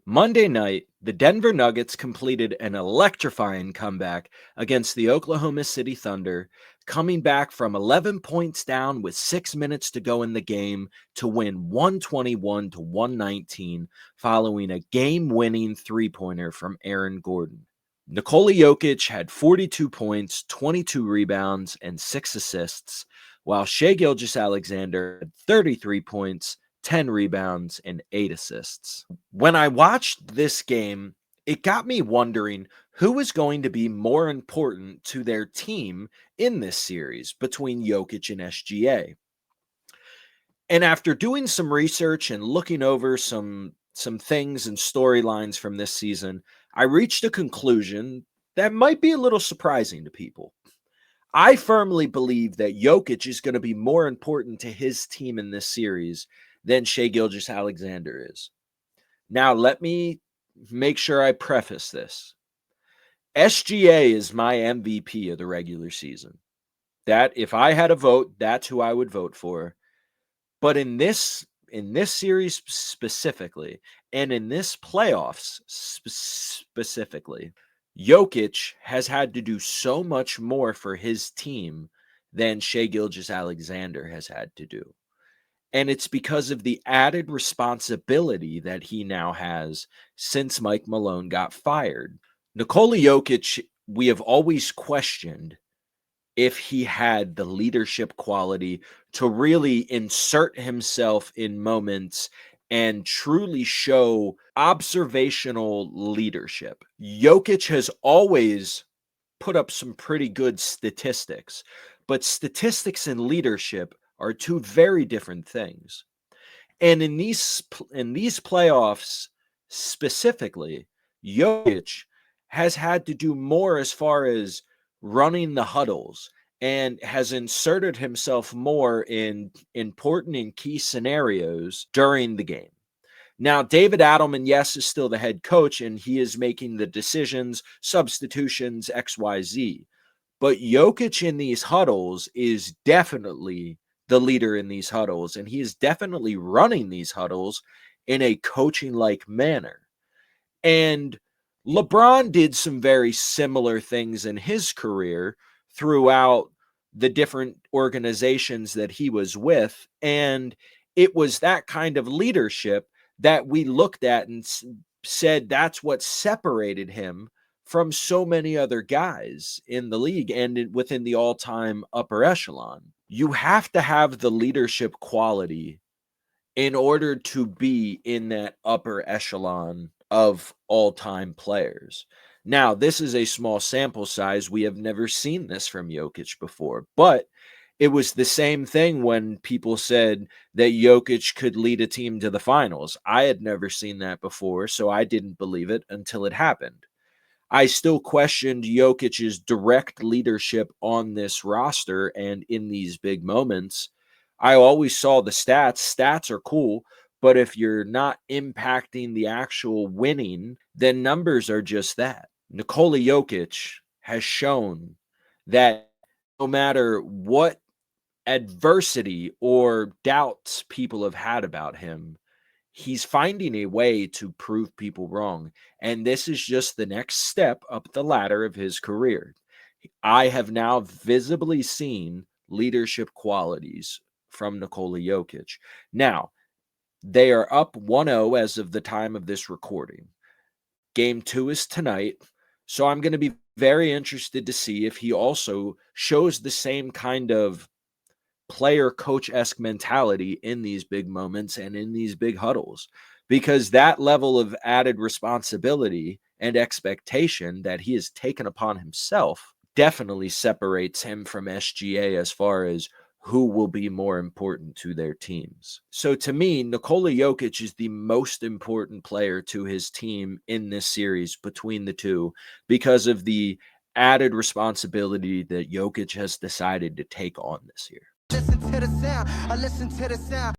Monday night, the Denver Nuggets completed an electrifying comeback against the Oklahoma City Thunder, coming back from 11 points down with 6 minutes to go in the game to win 121 to 119 following a game-winning three-pointer from Aaron Gordon. Nikola Jokic had 42 points, 22 rebounds, and 6 assists, while Shai Gilgeous-Alexander had 33 points, 10 rebounds, and 8 assists. When I watched this game, it got me wondering who is going to be more important to their team in this series between Jokic and SGA. And after doing some research and looking over some things and storylines from this season, I reached a conclusion that might be a little surprising to people. I firmly believe that Jokic is going to be more important to his team in this series than Shai Gilgeous-Alexander is. Now, let me make sure I preface this. SGA is my MVP of the regular season. That, if I had a vote, that's who I would vote for. But in this series specifically, and in this playoffs specifically, Jokic has had to do so much more for his team than Shai Gilgeous-Alexander has had to do. And it's because of the added responsibility that he now has since Mike Malone got fired. Nikola Jokic, we have always questioned if he had the leadership quality to really insert himself in moments and truly show observational leadership. Jokic has always put up some pretty good statistics, but statistics and leadership are two very different things. And in these playoffs specifically, Jokic has had to do more as far as running the huddles and has inserted himself more in important and key scenarios during the game. Now, David Adelman, yes, is still the head coach, and he is making the decisions, substitutions, XYZ. But Jokic in these huddles is definitely the leader in these huddles, and he is definitely running these huddles in a coaching-like manner. And LeBron did some very similar things in his career throughout the different organizations that he was with, and it was that kind of leadership that we looked at and said that's what separated him from so many other guys in the league and within the all-time upper echelon. You have to have the leadership quality in order to be in that upper echelon of all-time players. Now, this is a small sample size. We have never seen this from Jokic before, but it was the same thing when people said that Jokic could lead a team to the finals. I had never seen that before, so I didn't believe it until it happened. I still questioned Jokic's direct leadership on this roster and in these big moments. I always saw the stats. Stats are cool, but if you're not impacting the actual winning, then numbers are just that. Nikola Jokic has shown that no matter what adversity or doubts people have had about him, he's finding a way to prove people wrong. And this is just the next step up the ladder of his career. I have now visibly seen leadership qualities from Nikola Jokic. Now, they are up 1-0 as of the time of this recording. Game 2 is tonight. So I'm going to be very interested to see if he also shows the same kind of player coach-esque mentality in these big moments and in these big huddles, because that level of added responsibility and expectation that he has taken upon himself definitely separates him from SGA as far as who will be more important to their teams. So to me, Nikola Jokic is the most important player to his team in this series between the two because of the added responsibility that Jokic has decided to take on this year. Listen to the sound. I listen to the sound.